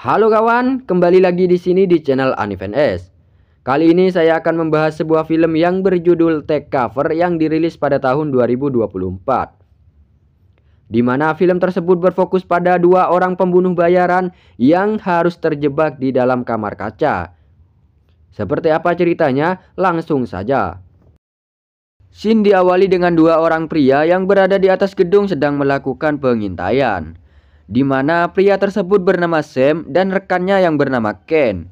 Halo kawan, kembali lagi di sini di channel Anifns. Kali ini saya akan membahas sebuah film yang berjudul Take Cover yang dirilis pada tahun 2024. Di mana film tersebut berfokus pada dua orang pembunuh bayaran yang harus terjebak di dalam kamar kaca. Seperti apa ceritanya? Langsung saja. Scene diawali dengan dua orang pria yang berada di atas gedung sedang melakukan pengintaian, di mana pria tersebut bernama Sam dan rekannya yang bernama Ken.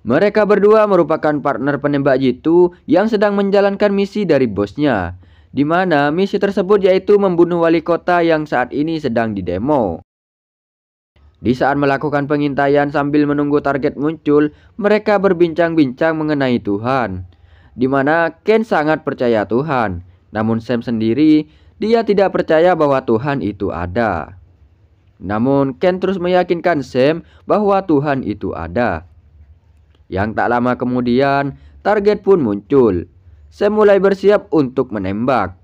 Mereka berdua merupakan partner penembak jitu yang sedang menjalankan misi dari bosnya, di mana misi tersebut yaitu membunuh wali kota yang saat ini sedang didemo. Di saat melakukan pengintaian sambil menunggu target muncul, mereka berbincang-bincang mengenai Tuhan, di mana Ken sangat percaya Tuhan, namun Sam sendiri dia tidak percaya bahwa Tuhan itu ada. Namun Ken terus meyakinkan Sam bahwa Tuhan itu ada. Yang tak lama kemudian target pun muncul. Sam mulai bersiap untuk menembak.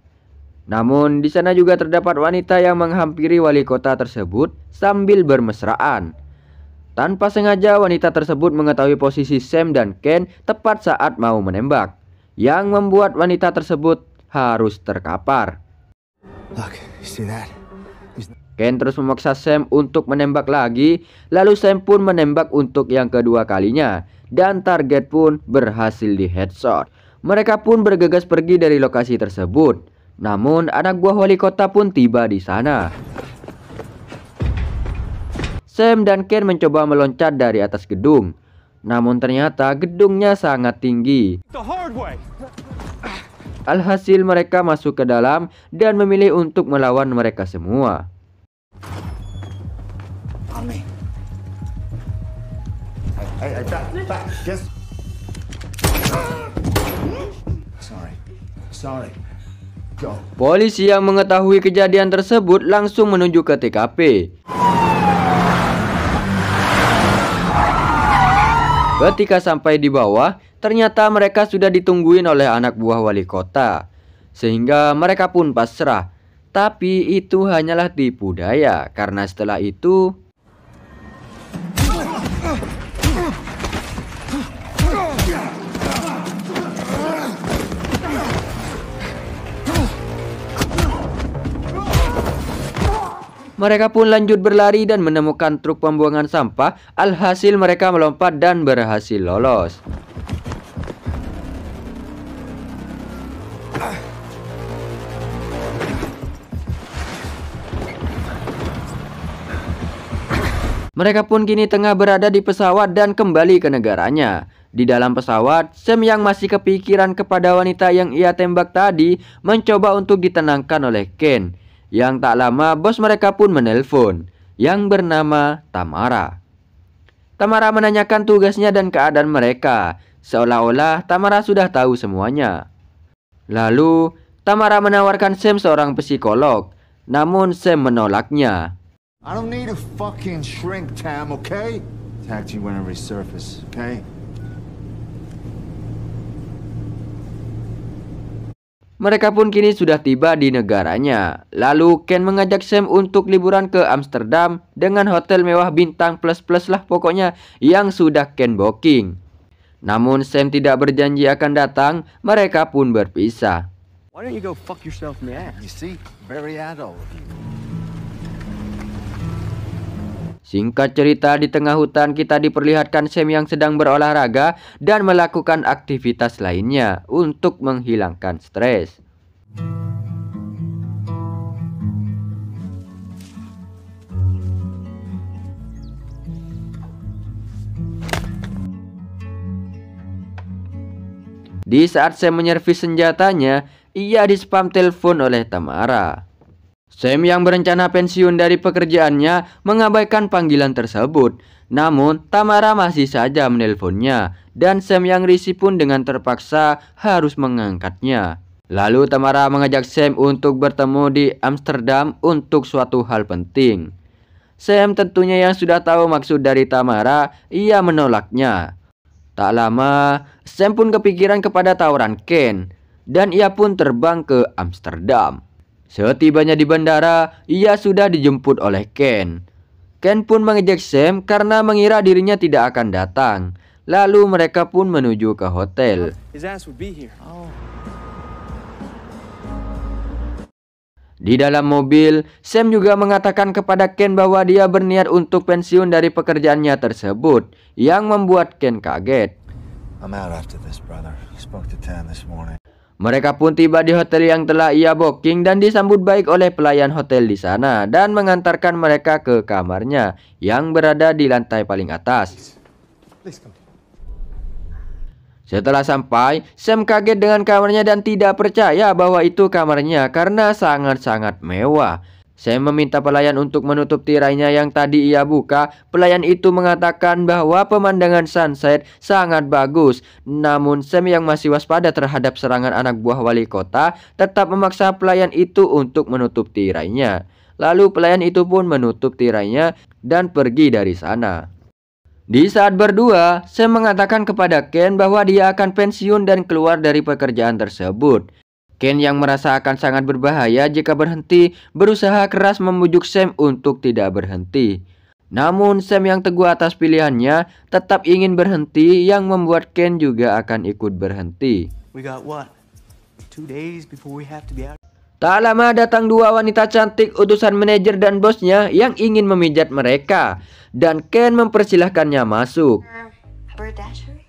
Namun di sana juga terdapat wanita yang menghampiri wali kota tersebut sambil bermesraan. Tanpa sengaja wanita tersebut mengetahui posisi Sam dan Ken tepat saat mau menembak, yang membuat wanita tersebut harus terkapar. Look, you see that? Ken terus memaksa Sam untuk menembak lagi, lalu Sam pun menembak untuk yang kedua kalinya, dan target pun berhasil di headshot. Mereka pun bergegas pergi dari lokasi tersebut. Namun anak buah wali kota pun tiba di sana. Sam dan Ken mencoba meloncat dari atas gedung, namun ternyata gedungnya sangat tinggi. Alhasil mereka masuk ke dalam dan memilih untuk melawan mereka semua. Sorry. Go. Polisi yang mengetahui kejadian tersebut langsung menuju ke TKP. Ketika sampai di bawah, ternyata mereka sudah ditungguin oleh anak buah wali kota, sehingga mereka pun pasrah. Tapi itu hanyalah tipu daya, karena setelah itu mereka pun lanjut berlari dan menemukan truk pembuangan sampah. Alhasil mereka melompat dan berhasil lolos. Mereka pun kini tengah berada di pesawat dan kembali ke negaranya. Di dalam pesawat, Sam yang masih kepikiran kepada wanita yang ia tembak tadi mencoba untuk ditenangkan oleh Ken. Yang tak lama bos mereka pun menelpon, yang bernama Tamara. Tamara menanyakan tugasnya dan keadaan mereka, seolah-olah Tamara sudah tahu semuanya. Lalu Tamara menawarkan Sam seorang psikolog, namun Sam menolaknya. I don't need a fucking shrink, Tam, okay? Attack you whenever he surface, okay? Mereka pun kini sudah tiba di negaranya. Lalu Ken mengajak Sam untuk liburan ke Amsterdam dengan hotel mewah bintang plus-plus lah pokoknya yang sudah Ken booking. Namun Sam tidak berjanji akan datang, mereka pun berpisah. Why don't you go fuck yourself in the ass? You see? Very adult of you. Singkat cerita, di tengah hutan kita diperlihatkan Sam yang sedang berolahraga dan melakukan aktivitas lainnya untuk menghilangkan stres. Di saat Sam menyervis senjatanya, ia di-spam telepon oleh Tamara. Sam yang berencana pensiun dari pekerjaannya mengabaikan panggilan tersebut. Namun Tamara masih saja menelponnya, dan Sam yang risih pun dengan terpaksa harus mengangkatnya. Lalu Tamara mengajak Sam untuk bertemu di Amsterdam untuk suatu hal penting. Sam tentunya yang sudah tahu maksud dari Tamara, ia menolaknya. Tak lama Sam pun kepikiran kepada tawaran Ken, dan ia pun terbang ke Amsterdam. Setibanya di bandara, ia sudah dijemput oleh Ken. Ken pun mengejek Sam karena mengira dirinya tidak akan datang. Lalu mereka pun menuju ke hotel. His ass would be here. Di dalam mobil, Sam juga mengatakan kepada Ken bahwa dia berniat untuk pensiun dari pekerjaannya tersebut, yang membuat Ken kaget. I'm out after this, brother. Spoke to Tam this morning. Mereka pun tiba di hotel yang telah ia booking dan disambut baik oleh pelayan hotel di sana dan mengantarkan mereka ke kamarnya yang berada di lantai paling atas. Setelah sampai, Sam kaget dengan kamarnya dan tidak percaya bahwa itu kamarnya karena sangat-sangat mewah. Sam meminta pelayan untuk menutup tirainya yang tadi ia buka. Pelayan itu mengatakan bahwa pemandangan sunset sangat bagus. Namun Sam yang masih waspada terhadap serangan anak buah wali kota tetap memaksa pelayan itu untuk menutup tirainya. Lalu pelayan itu pun menutup tirainya dan pergi dari sana. Di saat berdua, Sam mengatakan kepada Ken bahwa dia akan pensiun dan keluar dari pekerjaan tersebut. Ken yang merasa akan sangat berbahaya jika berhenti, berusaha keras membujuk Sam untuk tidak berhenti. Namun Sam yang teguh atas pilihannya tetap ingin berhenti, yang membuat Ken juga akan ikut berhenti. We got what? 2 days before we have to be out. Tak lama datang dua wanita cantik utusan manajer dan bosnya yang ingin memijat mereka. Dan Ken mempersilahkannya masuk. Haberdashery?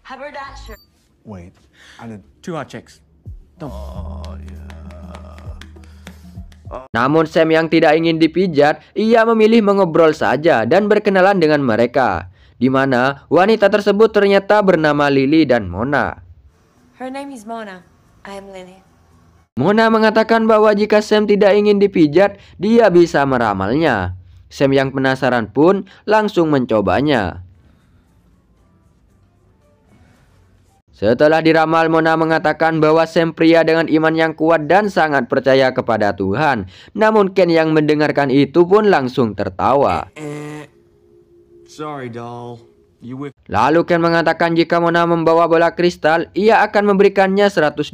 Haberdashery. Wait, I did. 2 hot chicks. Don't. Namun Sam yang tidak ingin dipijat, ia memilih mengobrol saja dan berkenalan dengan mereka. Di mana wanita tersebut ternyata bernama Lily dan Mona. Her name is Mona. I am Lily. Mona mengatakan bahwa jika Sam tidak ingin dipijat, dia bisa meramalnya. Sam yang penasaran pun langsung mencobanya. Setelah diramal, Mona mengatakan bahwa Sam pria dengan iman yang kuat dan sangat percaya kepada Tuhan. Namun Ken yang mendengarkan itu pun langsung tertawa. Sorry, doll. You whip. Lalu Ken mengatakan jika Mona membawa bola kristal, ia akan memberikannya $100.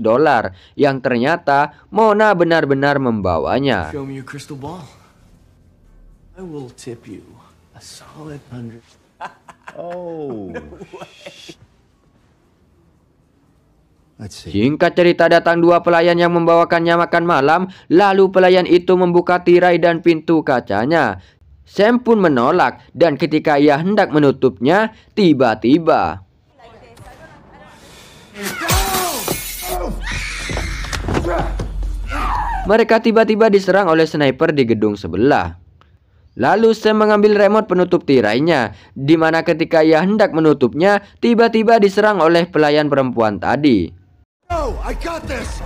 Yang ternyata Mona benar-benar membawanya. Show me your crystal ball. I will tip you a solid 100. Oh. Let's see. Singkat cerita, datang dua pelayan yang membawakannya makan malam. Lalu pelayan itu membuka tirai dan pintu kacanya. Sam pun menolak dan ketika ia hendak menutupnya, tiba-tiba mereka tiba-tiba diserang oleh sniper di gedung sebelah. Lalu Sam mengambil remote penutup tirainya, di mana ketika ia hendak menutupnya, tiba-tiba diserang oleh pelayan perempuan tadi. No, I got this.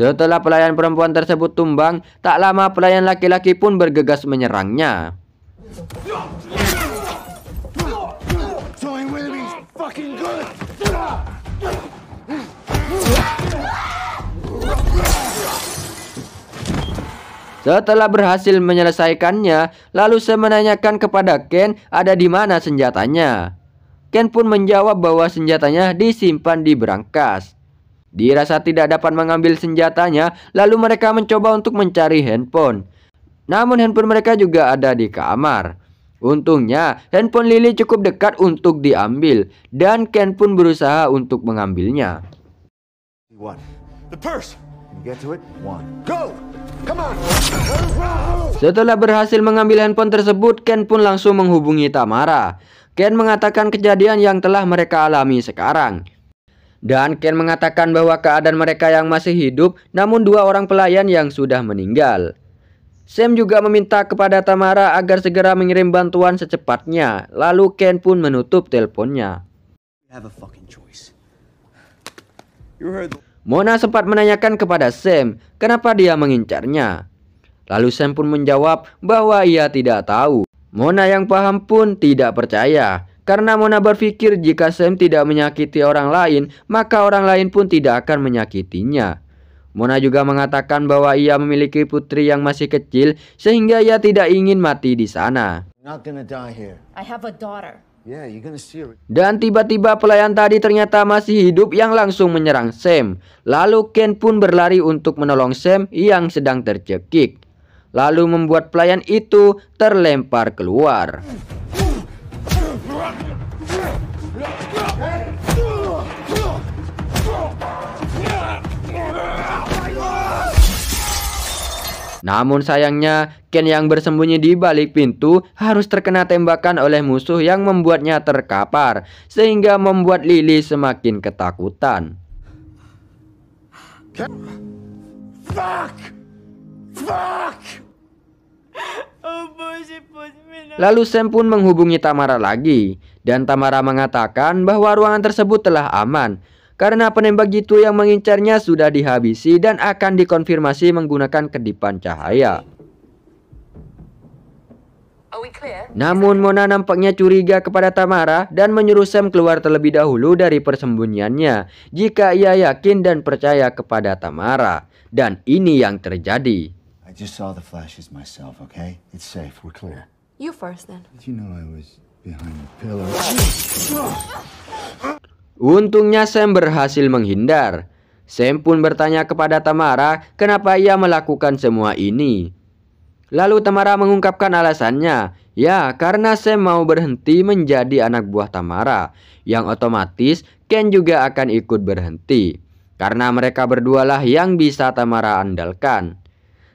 Setelah pelayan perempuan tersebut tumbang, tak lama pelayan laki-laki pun bergegas menyerangnya. Toying with me is fucking good. Setelah berhasil menyelesaikannya, lalu Sam menanyakan kepada Ken ada di mana senjatanya. Ken pun menjawab bahwa senjatanya disimpan di berangkas. Dirasa tidak dapat mengambil senjatanya, lalu mereka mencoba untuk mencari handphone. Namun handphone mereka juga ada di kamar. Untungnya, handphone Lily cukup dekat untuk diambil, dan Ken pun berusaha untuk mengambilnya. What? The purse. Can you get to it? 1. Go. Come on. Setelah berhasil mengambil handphone tersebut, Ken pun langsung menghubungi Tamara. Ken mengatakan kejadian yang telah mereka alami sekarang. Dan Ken mengatakan bahwa keadaan mereka yang masih hidup, namun dua orang pelayan yang sudah meninggal. Sam juga meminta kepada Tamara agar segera mengirim bantuan secepatnya. Lalu Ken pun menutup teleponnya. Have a fucking choice. You heard. Mona sempat menanyakan kepada Sam kenapa dia mengincarnya. Lalu Sam pun menjawab bahwa ia tidak tahu. Mona yang paham pun tidak percaya. Karena Mona berpikir jika Sam tidak menyakiti orang lain, maka orang lain pun tidak akan menyakitinya. Mona juga mengatakan bahwa ia memiliki putri yang masih kecil, sehingga ia tidak ingin mati di sana. Not gonna die here. I have a daughter. Yeah, you're gonna see her. Dan tiba-tiba pelayan tadi ternyata masih hidup yang langsung menyerang Sam. Lalu Ken pun berlari untuk menolong Sam yang sedang tercekik. Lalu membuat pelayan itu terlempar keluar. Namun sayangnya, Ken yang bersembunyi di balik pintu harus terkena tembakan oleh musuh yang membuatnya terkapar, sehingga membuat Lily semakin ketakutan. Fuck! Fuck! Lalu Sam pun menghubungi Tamara lagi, dan Tamara mengatakan bahwa ruangan tersebut telah aman, karena penembak jitu yang mengincarnya sudah dihabisi dan akan dikonfirmasi menggunakan kedipan cahaya. Namun Mona nampaknya curiga kepada Tamara dan menyuruh Sam keluar terlebih dahulu dari persembunyiannya jika ia yakin dan percaya kepada Tamara. Dan ini yang terjadi. I just saw the flashes myself, okay? It's safe, we're clear. You first, then. Did you know I was behind the pillar? Untungnya Sam berhasil menghindar. Sam pun bertanya kepada Tamara kenapa ia melakukan semua ini. Lalu Tamara mengungkapkan alasannya. Ya, karena Sam mau berhenti menjadi anak buah Tamara, yang otomatis Ken juga akan ikut berhenti. Karena mereka berdualah yang bisa Tamara andalkan.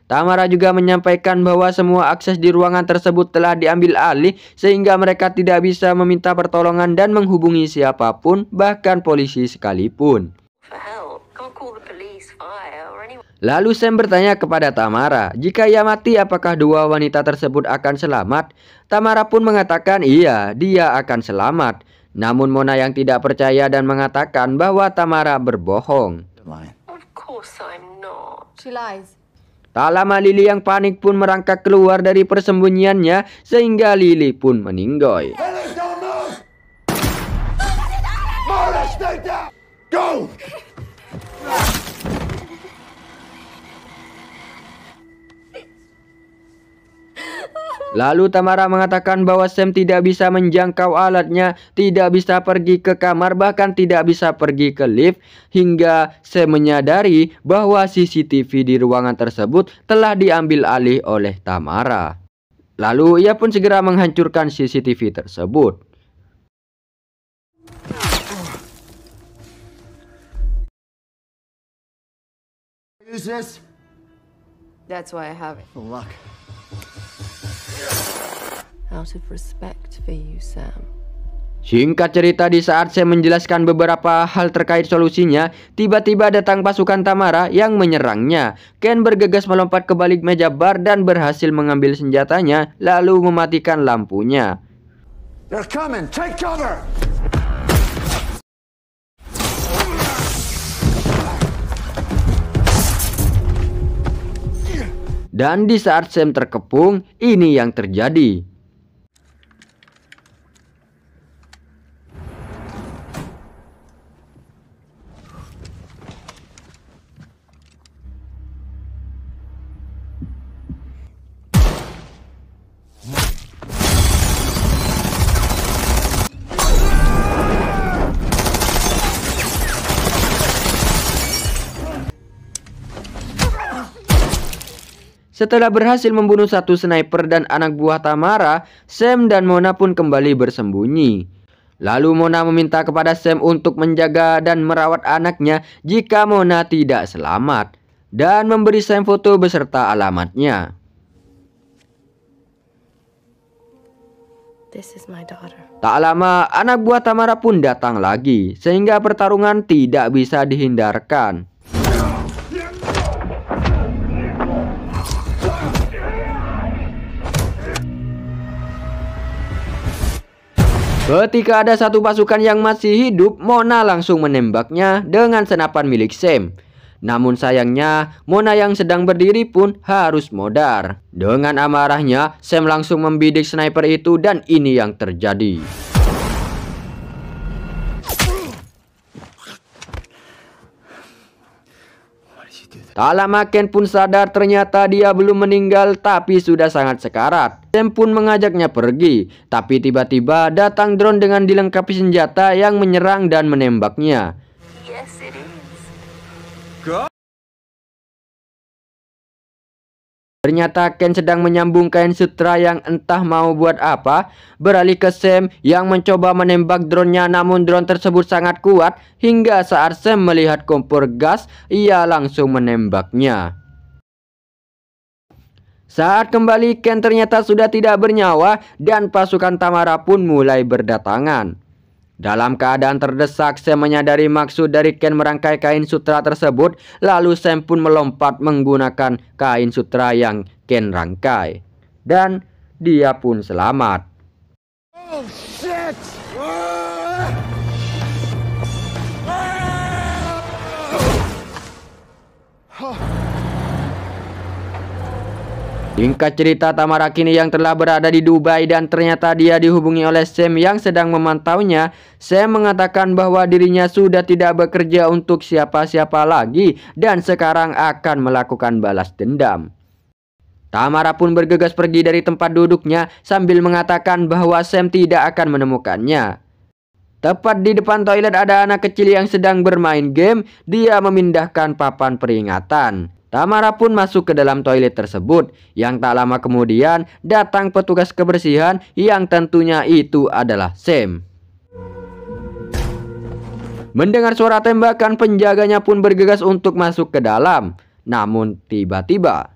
Tamara juga menyampaikan bahwa semua akses di ruangan tersebut telah diambil alih sehingga mereka tidak bisa meminta pertolongan dan menghubungi siapapun, bahkan polisi sekalipun. Lalu Sam bertanya kepada Tamara, jika ia mati apakah dua wanita tersebut akan selamat? Tamara pun mengatakan iya, dia akan selamat. Namun Mona yang tidak percaya dan mengatakan bahwa Tamara berbohong. Of course I'm not. She lies. Tak lama Lily yang panik pun merangkak keluar dari persembunyiannya sehingga Lily pun meninggoy. Go! Lalu Tamara mengatakan bahwa Sam tidak bisa menjangkau alatnya, tidak bisa pergi ke kamar, bahkan tidak bisa pergi ke lift, hingga Sam menyadari bahwa CCTV di ruangan tersebut telah diambil alih oleh Tamara. Lalu ia pun segera menghancurkan CCTV tersebut. Use this? That's why I have it. For luck. Out of respect for you, Sam. Singkat cerita, di saat saya menjelaskan beberapa hal terkait solusinya, tiba-tiba datang pasukan Tamara yang menyerangnya. Ken bergegas melompat ke balik meja bar dan berhasil mengambil senjatanya, lalu mematikan lampunya. They're coming! Take cover! Dan di saat Sam terkepung, ini yang terjadi. Setelah berhasil membunuh satu sniper dan anak buah Tamara, Sam dan Mona pun kembali bersembunyi. Lalu Mona meminta kepada Sam untuk menjaga dan merawat anaknya jika Mona tidak selamat, dan memberi Sam foto beserta alamatnya. This is my daughter. Tak lama, anak buah Tamara pun datang lagi, sehingga pertarungan tidak bisa dihindarkan. Ketika ada satu pasukan yang masih hidup, Mona langsung menembaknya dengan senapan milik Sam. Namun sayangnya, Mona yang sedang berdiri pun harus modar. Dengan amarahnya, Sam langsung membidik sniper itu dan ini yang terjadi. What did you Tak lama Ken pun sadar ternyata dia belum meninggal tapi sudah sangat sekarat. Sam pun mengajaknya pergi, tapi tiba-tiba datang drone dengan dilengkapi senjata yang menyerang dan menembaknya. Yes, it is. Ternyata Ken sedang menyambung kain sutra yang entah mau buat apa. Beralih ke Sam yang mencoba menembak drone-nya, namun drone tersebut sangat kuat. Hingga saat Sam melihat kompor gas, ia langsung menembaknya. Saat kembali, Ken ternyata sudah tidak bernyawa dan pasukan Tamara pun mulai berdatangan. Dalam keadaan terdesak, Sam menyadari maksud dari Ken merangkai kain sutra tersebut. Lalu Sam pun melompat menggunakan kain sutra yang Ken rangkai. Dan dia pun selamat. Oh shit! Singkat cerita, Tamara kini yang telah berada di Dubai dan ternyata dia dihubungi oleh Sam yang sedang memantaunya. Sam mengatakan bahwa dirinya sudah tidak bekerja untuk siapa-siapa lagi dan sekarang akan melakukan balas dendam. Tamara pun bergegas pergi dari tempat duduknya sambil mengatakan bahwa Sam tidak akan menemukannya. Tepat di depan toilet ada anak kecil yang sedang bermain game. Dia memindahkan papan peringatan. Tamara pun masuk ke dalam toilet tersebut. Yang tak lama kemudian datang petugas kebersihan yang tentunya itu adalah Sam. Mendengar suara tembakan, penjaganya pun bergegas untuk masuk ke dalam. Namun tiba-tiba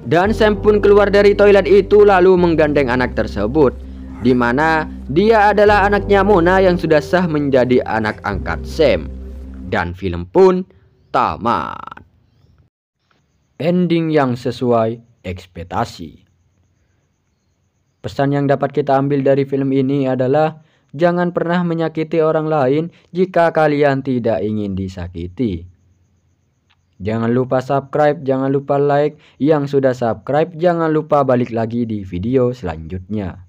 dan Sam pun keluar dari toilet itu lalu menggandeng anak tersebut, di mana dia adalah anaknya Mona yang sudah sah menjadi anak angkat Sam. Dan film pun tamat. Ending yang sesuai ekspektasi. Pesan yang dapat kita ambil dari film ini adalah jangan pernah menyakiti orang lain jika kalian tidak ingin disakiti. Jangan lupa subscribe, jangan lupa like. Yang sudah subscribe jangan lupa balik lagi di video selanjutnya.